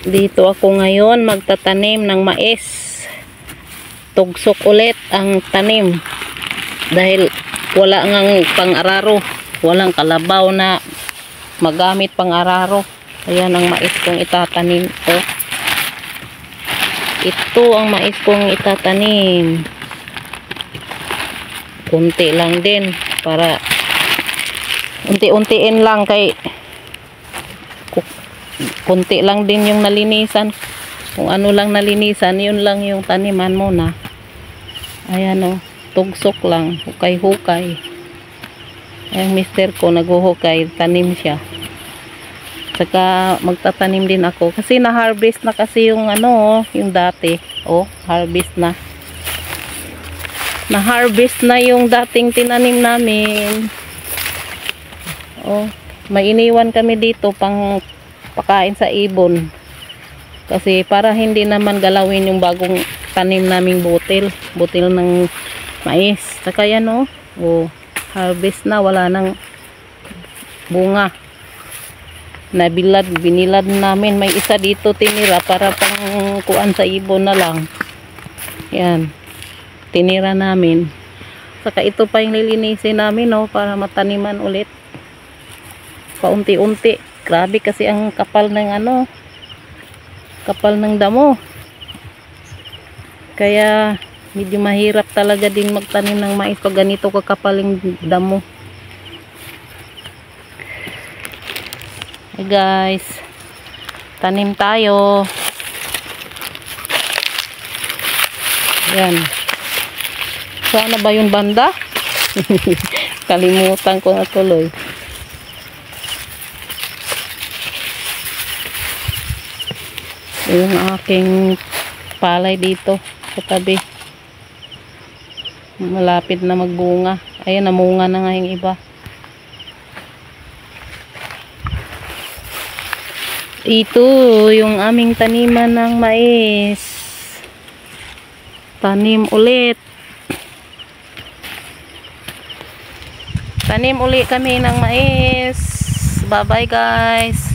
Dito ako ngayon magtatanim ng mais. Tugsok ulit ang tanim. Dahil wala ngang pang-araro. Walang kalabaw na magamit pang-araro. Ayan ang mais kong itatanim ko. Ito ang mais kong itatanim. Kunti lang din. Para unti-untiin lang kay kunti lang din yung nalinisan. Kung ano lang nalinisan, yun lang yung taniman mo na. Ayan o, tugsok lang, hukay-hukay. Ayan, mister ko naghuhukay, tanim siya. Saka magtatanim din ako kasi na-harvest na kasi yung ano, yung dati. Oh, harvest na. Na-harvest na yung dating tinanim namin. Oh, may iniwan kami dito pang pakain sa ibon. Kasi para hindi naman galawin yung bagong tanim naming butil ng mais. Saka yan oh, harvest na, wala nang bunga. Binilad namin, may isa dito tinira para pang kuan sa ibon na lang. Yan, tinira namin. Saka ito pa yung lilinisin namin oh, para mataniman ulit paunti-unti. Grabe kasi ang kapal ng ano, kapal ng damo. Kaya medyo mahirap talaga din magtanim ng mais pag ganito kakapal yung damo. Hey guys, tanim tayo. Yan. Saan na ba yung banda? Kalimutan ko na tuloy. Yung aking palay dito sa tabi, malapit na magbunga. Ayan, namunga na nga yung iba. Ito yung aming taniman ng mais. Tanim ulit. Tanim ulit kami ng mais. Bye bye guys.